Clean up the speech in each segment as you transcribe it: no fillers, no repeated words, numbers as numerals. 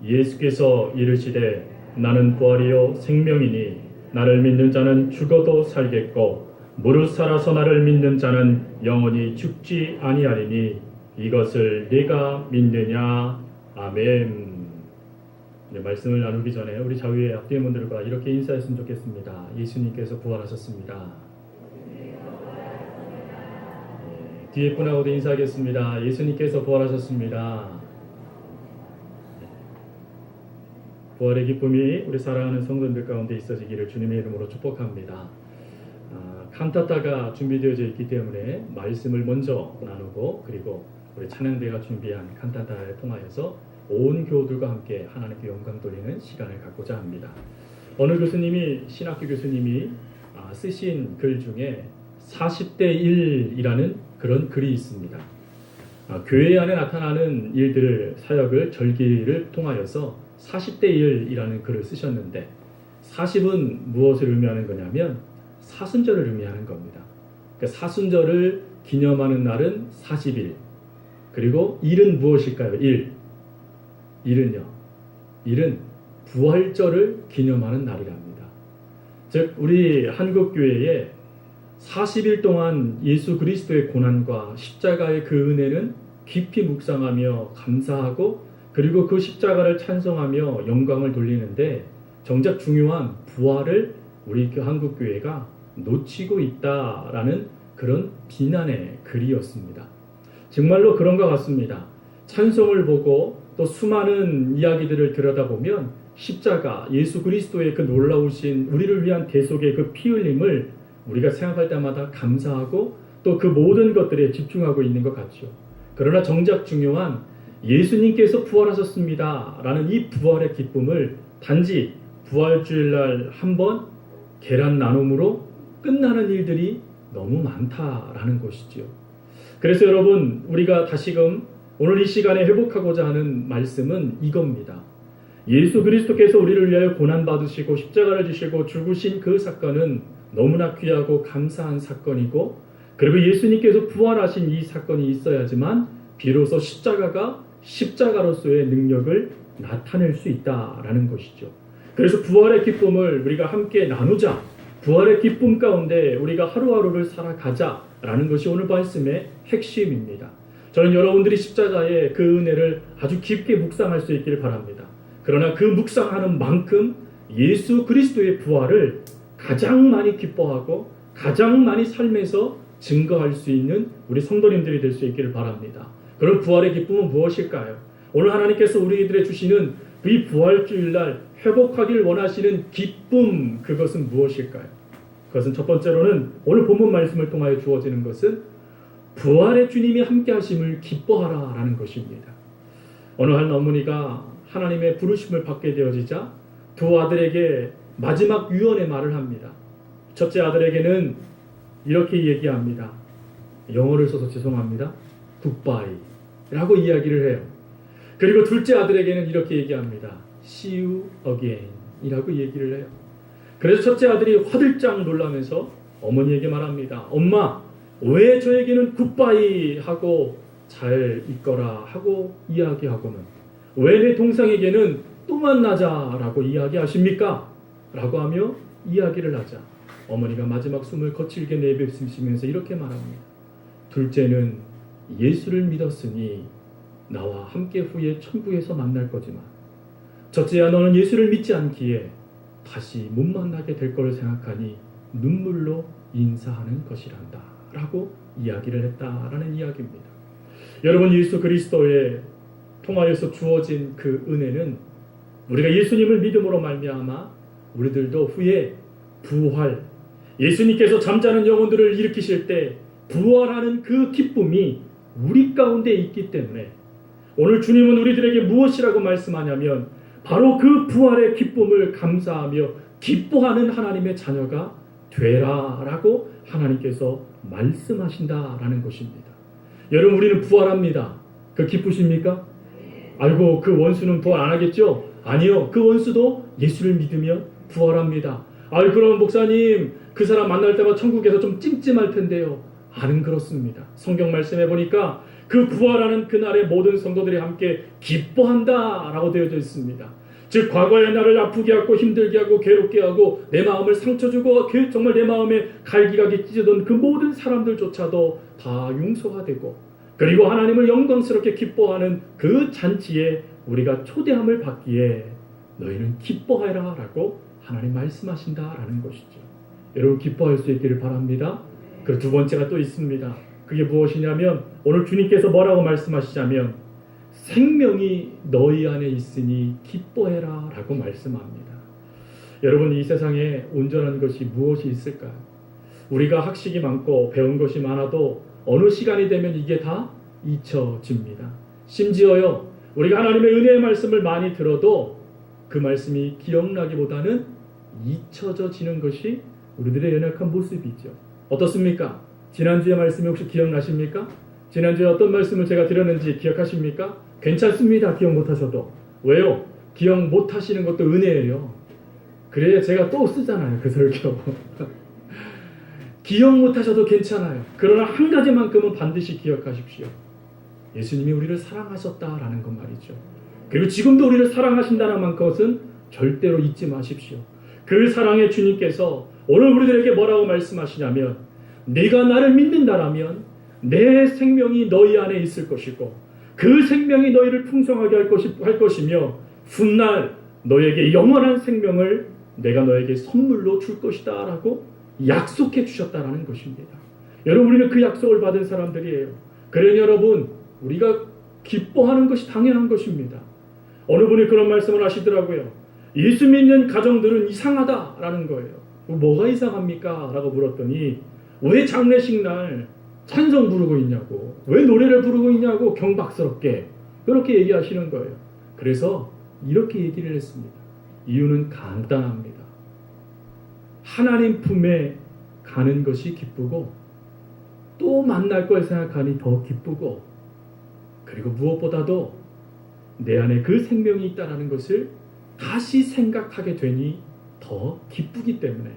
예수께서 이르시되 나는 부활이요 생명이니 나를 믿는 자는 죽어도 살겠고 무릇 살아서 나를 믿는 자는 영원히 죽지 아니하리니 이것을 네가 믿느냐. 아멘. 네, 말씀을 나누기 전에 우리 좌우의 앞뒤의 분들과 이렇게 인사했으면 좋겠습니다. 예수님께서 부활하셨습니다. 뒤에 분하고도 인사하겠습니다. 예수님께서 부활하셨습니다. 부활의 기쁨이 우리 사랑하는 성도들 가운데 있어지기를 주님의 이름으로 축복합니다. 칸타타가 준비되어져 있기 때문에 말씀을 먼저 나누고 그리고 우리 찬양대가 준비한 칸타타를 통하여서 온 교우들과 함께 하나님께 영광 돌리는 시간을 갖고자 합니다. 어느 교수님이 신학교 교수님이 쓰신 글 중에 40대 1이라는 그런 글이 있습니다. 교회 안에 나타나는 일들을 사역을 절기를 통하여서 40대 1이라는 글을 쓰셨는데 40은 무엇을 의미하는 거냐면 사순절을 의미하는 겁니다. 그러니까 사순절을 기념하는 날은 40일. 그리고 1은 무엇일까요? 1은요. 1은 부활절을 기념하는 날이랍니다. 즉 우리 한국교회에 40일 동안 예수 그리스도의 고난과 십자가의 그 은혜는 깊이 묵상하며 감사하고 그리고 그 십자가를 찬송하며 영광을 돌리는데 정작 중요한 부활을 우리 한국교회가 놓치고 있다라는 그런 비난의 글이었습니다. 정말로 그런 것 같습니다. 찬송을 보고 또 수많은 이야기들을 들여다보면 십자가, 예수 그리스도의 그 놀라우신 우리를 위한 대속의 그 피 흘림을 우리가 생각할 때마다 감사하고 또 그 모든 것들에 집중하고 있는 것 같죠. 그러나 정작 중요한 예수님께서 부활하셨습니다 라는 이 부활의 기쁨을 단지 부활주일날 한번 계란 나눔으로 끝나는 일들이 너무 많다라는 것이지요. 그래서 여러분 우리가 다시금 오늘 이 시간에 회복하고자 하는 말씀은 이겁니다. 예수 그리스도께서 우리를 위하여 고난받으시고 십자가를 지시고 죽으신 그 사건은 너무나 귀하고 감사한 사건이고 그리고 예수님께서 부활하신 이 사건이 있어야지만 비로소 십자가가 십자가로서의 능력을 나타낼 수 있다라는 것이죠. 그래서 부활의 기쁨을 우리가 함께 나누자. 부활의 기쁨 가운데 우리가 하루하루를 살아가자라는 것이 오늘 말씀의 핵심입니다. 저는 여러분들이 십자가의 그 은혜를 아주 깊게 묵상할 수 있기를 바랍니다. 그러나 그 묵상하는 만큼 예수 그리스도의 부활을 가장 많이 기뻐하고 가장 많이 삶에서 증거할 수 있는 우리 성도님들이 될 수 있기를 바랍니다. 그럼 부활의 기쁨은 무엇일까요? 오늘 하나님께서 우리들에게 주시는 이 부활주일날 회복하기를 원하시는 기쁨, 그것은 무엇일까요? 그것은 첫 번째로는 오늘 본문 말씀을 통하여 주어지는 것은 부활의 주님이 함께 하심을 기뻐하라 라는 것입니다. 어느 한 어머니가 하나님의 부르심을 받게 되어지자 두 아들에게 마지막 유언의 말을 합니다. 첫째 아들에게는 이렇게 얘기합니다. 영어를 써서 죄송합니다. 굿바이 라고 이야기를 해요. 그리고 둘째 아들에게는 이렇게 얘기합니다. See you again 이라고 얘기를 해요. 그래서 첫째 아들이 화들짝 놀라면서 어머니에게 말합니다. 엄마, 왜 저에게는 굿바이 하고 잘 있거라 하고 이야기하고는 왜 내 동생에게는 또 만나자 라고 이야기하십니까? 라고 하며 이야기를 하자 어머니가 마지막 숨을 거칠게 내뱉으시면서 이렇게 말합니다. 둘째는 예수를 믿었으니 나와 함께 후에 천국에서 만날 거지만 첫째야 너는 예수를 믿지 않기에 다시 못 만나게 될 것을 생각하니 눈물로 인사하는 것이란다 라고 이야기를 했다라는 이야기입니다. 여러분 예수 그리스도의 통하여서 주어진 그 은혜는 우리가 예수님을 믿음으로 말미암아 우리들도 후에 부활, 예수님께서 잠자는 영혼들을 일으키실 때 부활하는 그 기쁨이 우리 가운데 있기 때문에 오늘 주님은 우리들에게 무엇이라고 말씀하냐면 바로 그 부활의 기쁨을 감사하며 기뻐하는 하나님의 자녀가 되라라고 하나님께서 말씀하신다라는 것입니다. 여러분 우리는 부활합니다. 그 기쁘십니까? 아이고 그 원수는 부활 안 하겠죠? 아니요. 그 원수도 예수를 믿으며 부활합니다. 아이 그럼 목사님 그 사람 만날 때마다 천국에서 좀 찜찜할 텐데요. 안 그렇습니다. 성경 말씀해 보니까 그 부활하는 그날에 모든 성도들이 함께 기뻐한다라고 되어져 있습니다. 즉 과거의 나를 아프게 하고 힘들게 하고 괴롭게 하고 내 마음을 상처 주고 정말 내 마음에 갈기갈기 찢어던 그 모든 사람들조차도 다 용서가 되고, 그리고 하나님을 영광스럽게 기뻐하는 그 잔치에 우리가 초대함을 받기에 너희는 기뻐하라 라고 하나님 말씀하신다라는 것이죠. 여러분 기뻐할 수 있기를 바랍니다. 그리고 두 번째가 또 있습니다. 그게 무엇이냐면 오늘 주님께서 뭐라고 말씀하시자면 생명이 너희 안에 있으니 기뻐해라 라고 말씀합니다. 여러분 이 세상에 온전한 것이 무엇이 있을까요? 우리가 학식이 많고 배운 것이 많아도 어느 시간이 되면 이게 다 잊혀집니다. 심지어요 우리가 하나님의 은혜의 말씀을 많이 들어도 그 말씀이 기억나기보다는 잊혀져지는 것이 우리들의 연약한 모습이죠. 어떻습니까? 지난주의 말씀이 혹시 기억나십니까? 지난주에 어떤 말씀을 제가 드렸는지 기억하십니까? 괜찮습니다. 기억 못하셔도. 왜요? 기억 못하시는 것도 은혜예요. 그래야 제가 또 쓰잖아요. 그 설교. 기억 못하셔도 괜찮아요. 그러나 한 가지만큼은 반드시 기억하십시오. 예수님이 우리를 사랑하셨다라는 것 말이죠. 그리고 지금도 우리를 사랑하신다는 것은 절대로 잊지 마십시오. 그 사랑의 주님께서 오늘 우리들에게 뭐라고 말씀하시냐면 네가 나를 믿는다라면 내 생명이 너희 안에 있을 것이고 그 생명이 너희를 풍성하게 할 것이며 훗날 너에게 영원한 생명을 내가 너에게 선물로 줄 것이다 라고 약속해 주셨다라는 것입니다. 여러분 우리는 그 약속을 받은 사람들이에요. 그러니 여러분 우리가 기뻐하는 것이 당연한 것입니다. 어느 분이 그런 말씀을 하시더라고요. 예수 믿는 가정들은 이상하다라는 거예요. 뭐가 이상합니까? 라고 물었더니 왜 장례식 날 찬송 부르고 있냐고, 왜 노래를 부르고 있냐고 경박스럽게 그렇게 얘기하시는 거예요. 그래서 이렇게 얘기를 했습니다. 이유는 간단합니다. 하나님 품에 가는 것이 기쁘고 또 만날 걸 생각하니 더 기쁘고, 그리고 무엇보다도 내 안에 그 생명이 있다는 것을 다시 생각하게 되니 더 기쁘기 때문에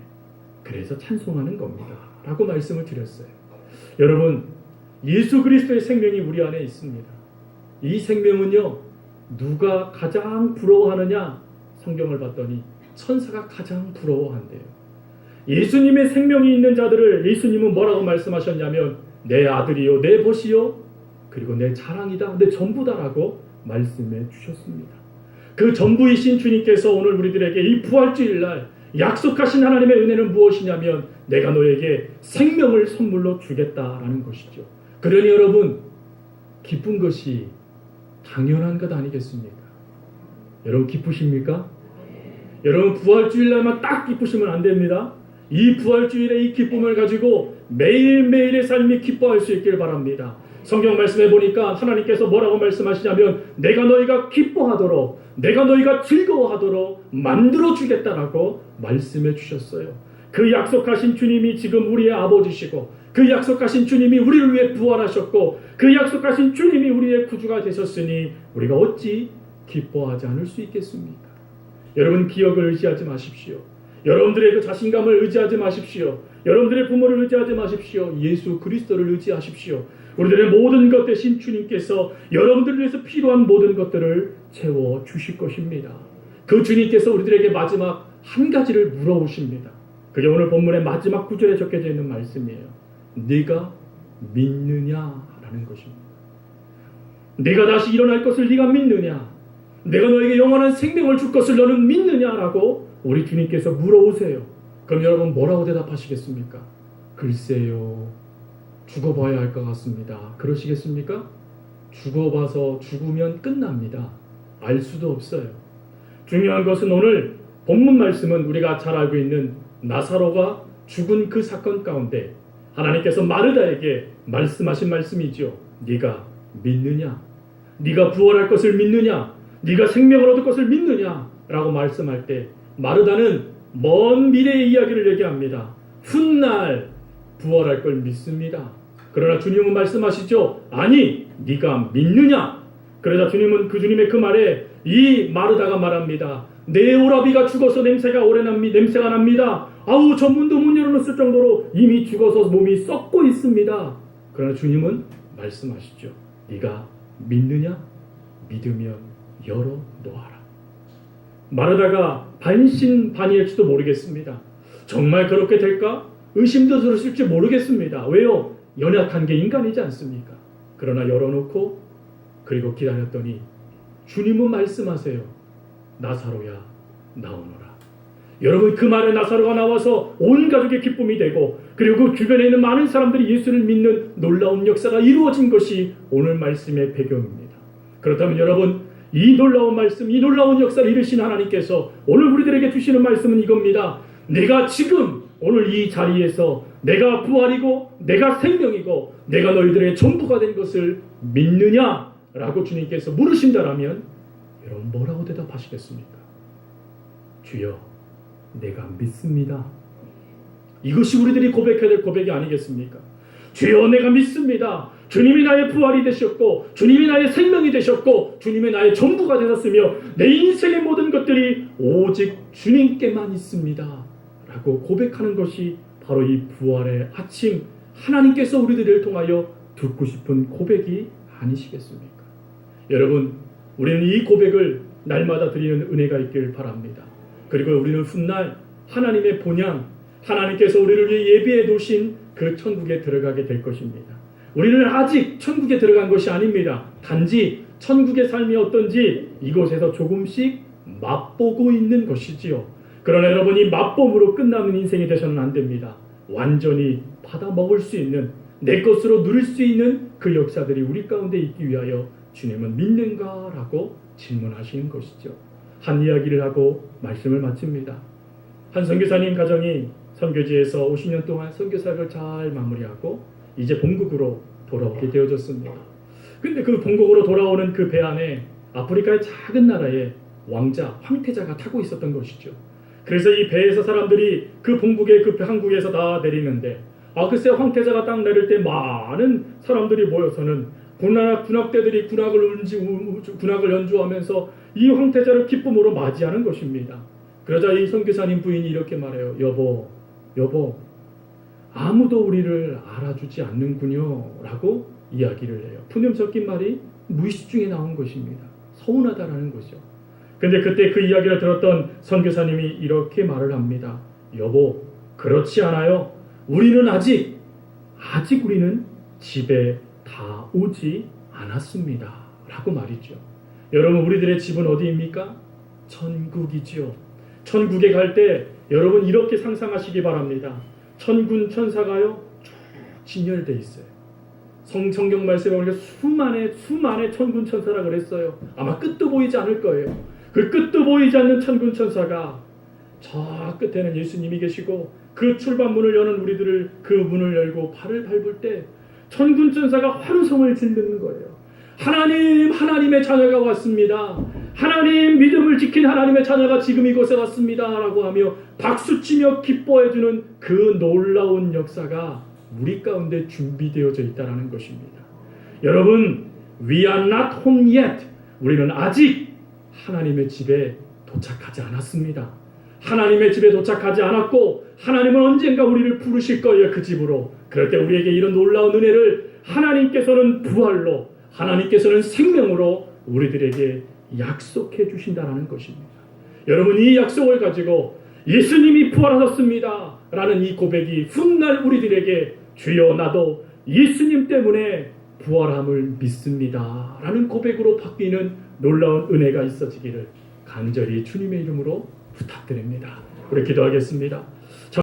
그래서 찬송하는 겁니다 라고 말씀을 드렸어요. 여러분 예수 그리스도의 생명이 우리 안에 있습니다. 이 생명은요 누가 가장 부러워하느냐? 성경을 봤더니 천사가 가장 부러워한대요. 예수님의 생명이 있는 자들을 예수님은 뭐라고 말씀하셨냐면 내 아들이요 내 벗이요 그리고 내 자랑이다 내 전부다라고 말씀해 주셨습니다. 그 전부이신 주님께서 오늘 우리들에게 이 부활주일날 약속하신 하나님의 은혜는 무엇이냐면 내가 너에게 생명을 선물로 주겠다라는 것이죠. 그러니 여러분 기쁜 것이 당연한 것 아니겠습니까? 여러분 기쁘십니까? 여러분 부활주일날만 딱 기쁘시면 안 됩니다. 이 부활주일의 이 기쁨을 가지고 매일매일의 삶이 기뻐할 수 있길 바랍니다. 성경 말씀해 보니까 하나님께서 뭐라고 말씀하시냐면 내가 너희가 기뻐하도록 내가 너희가 즐거워하도록 만들어 주겠다라고 말씀해 주셨어요. 그 약속하신 주님이 지금 우리의 아버지시고 그 약속하신 주님이 우리를 위해 부활하셨고 그 약속하신 주님이 우리의 구주가 되셨으니 우리가 어찌 기뻐하지 않을 수 있겠습니까? 여러분 기억을 의지하지 마십시오. 여러분들의 그 자신감을 의지하지 마십시오. 여러분들의 부모를 의지하지 마십시오. 예수 그리스도를 의지하십시오. 우리들의 모든 것 대신 주님께서 여러분들을 위해서 필요한 모든 것들을 채워주실 것입니다. 그 주님께서 우리들에게 마지막 한 가지를 물어보십니다. 그게 오늘 본문의 마지막 구절에 적혀져 있는 말씀이에요. 네가 믿느냐라는 것입니다. 네가 다시 일어날 것을 네가 믿느냐? 내가 너에게 영원한 생명을 줄 것을 너는 믿느냐라고 우리 주님께서 물어오세요. 그럼 여러분 뭐라고 대답하시겠습니까? 글쎄요. 죽어봐야 할 것 같습니다. 그러시겠습니까? 죽어봐서 죽으면 끝납니다. 알 수도 없어요. 중요한 것은 오늘 본문 말씀은 우리가 잘 알고 있는 나사로가 죽은 그 사건 가운데 하나님께서 마르다에게 말씀하신 말씀이죠. 네가 믿느냐? 네가 부활할 것을 믿느냐? 네가 생명을 얻을 것을 믿느냐? 라고 말씀할 때 마르다는 먼 미래의 이야기를 얘기합니다. 훗날 부활할 걸 믿습니다. 그러나 주님은 말씀하시죠. 아니 네가 믿느냐? 그러자 주님은 그 주님의 그 말에 이 마르다가 말합니다. 내 오라비가 죽어서 냄새가 납니다. 아우 전문도 못 열어놓을 정도로 이미 죽어서 몸이 썩고 있습니다. 그러나 주님은 말씀하시죠. 네가 믿느냐? 믿으면 열어놓아라. 말하다가 반신반의할지도 모르겠습니다. 정말 그렇게 될까? 의심도 들었을지 모르겠습니다. 왜요? 연약한 게 인간이지 않습니까? 그러나 열어놓고 그리고 기다렸더니 주님은 말씀하세요. 나사로야 나오너라. 여러분, 그 말에 나사로가 나와서 온 가족의 기쁨이 되고 그리고 그 주변에 있는 많은 사람들이 예수를 믿는 놀라운 역사가 이루어진 것이 오늘 말씀의 배경입니다. 그렇다면 여러분, 이 놀라운 말씀, 이 놀라운 역사를 이루신 하나님께서 오늘 우리들에게 주시는 말씀은 이겁니다. 내가 지금 오늘 이 자리에서 내가 부활이고 내가 생명이고 내가 너희들의 전부가 된 것을 믿느냐? 라고 주님께서 물으신다라면 여러분 뭐라고 대답하시겠습니까? 주여, 내가 믿습니다. 이것이 우리들이 고백해야 될 고백이 아니겠습니까? 주여, 내가 믿습니다. 주님이 나의 부활이 되셨고 주님이 나의 생명이 되셨고 주님이 나의 전부가 되셨으며 내 인생의 모든 것들이 오직 주님께만 있습니다. 라고 고백하는 것이 바로 이 부활의 아침, 하나님께서 우리들을 통하여 듣고 싶은 고백이 아니시겠습니까? 여러분, 우리는 이 고백을 날마다 드리는 은혜가 있길 바랍니다. 그리고 우리는 훗날 하나님의 본향, 하나님께서 우리를 위해 예비해 놓으신 그 천국에 들어가게 될 것입니다. 우리는 아직 천국에 들어간 것이 아닙니다. 단지 천국의 삶이 어떤지 이곳에서 조금씩 맛보고 있는 것이지요. 그러나 여러분이 맛봄으로 끝나는 인생이 되셔는 안 됩니다. 완전히 받아 먹을 수 있는, 내 것으로 누릴 수 있는 그 역사들이 우리 가운데 있기 위하여 주님은 믿는가? 라고 질문하시는 것이죠. 한 이야기를 하고 말씀을 마칩니다. 한 선교사님 가정이 선교지에서 50년 동안 선교사역을 잘 마무리하고 이제 본국으로 돌아오게 되어졌습니다. 근데 그 본국으로 돌아오는 그 배 안에 아프리카의 작은 나라의 왕자, 황태자가 타고 있었던 것이죠. 그래서 이 배에서 사람들이 그 본국의 그 항구에서 다 내리는데 글쎄 황태자가 딱 내릴 때 많은 사람들이 모여서는 군악대들이 군악을 연주하면서 이 황태자를 기쁨으로 맞이하는 것입니다. 그러자 이 선교사님 부인이 이렇게 말해요. 여보, 아무도 우리를 알아주지 않는군요. 라고 이야기를 해요. 푸념 섞인 말이 무의식 중에 나온 것입니다. 서운하다라는 거죠. 근데 그때 그 이야기를 들었던 선교사님이 이렇게 말을 합니다. 여보, 그렇지 않아요. 우리는 아직 우리는 집에 다 오지 않았습니다. 라고 말이죠. 여러분, 우리들의 집은 어디입니까? 천국이지요. 천국에 갈 때 여러분 이렇게 상상하시기 바랍니다. 천군 천사가요 쭉 진열돼 있어요. 성경 말씀에 보니까 수만의 천군 천사라 그랬어요. 아마 끝도 보이지 않을 거예요. 그 끝도 보이지 않는 천군 천사가 저 끝에는 예수님이 계시고 그 출발문을 여는 우리들을 그 문을 열고 발을 밟을 때 천군 천사가 환호성을 지르는 거예요. 하나님의 자녀가 왔습니다. 하나님, 믿음을 지킨 하나님의 자녀가 지금 이곳에 왔습니다. 라고 하며 박수치며 기뻐해주는 그 놀라운 역사가 우리 가운데 준비되어져 있다는 것입니다. 여러분, we are not home yet. 우리는 아직 하나님의 집에 도착하지 않았습니다. 하나님의 집에 도착하지 않았고 하나님은 언젠가 우리를 부르실 거예요. 그 집으로. 그럴 때 우리에게 이런 놀라운 은혜를 하나님께서는 부활로, 하나님께서는 생명으로 우리들에게 약속해 주신다는 것입니다. 여러분, 이 약속을 가지고 예수님이 부활하셨습니다 라는 이 고백이 훗날 우리들에게 주여 나도 예수님 때문에 부활함을 믿습니다 라는 고백으로 바뀌는 놀라운 은혜가 있어지기를 간절히 주님의 이름으로 부탁드립니다. 우리 기도하겠습니다.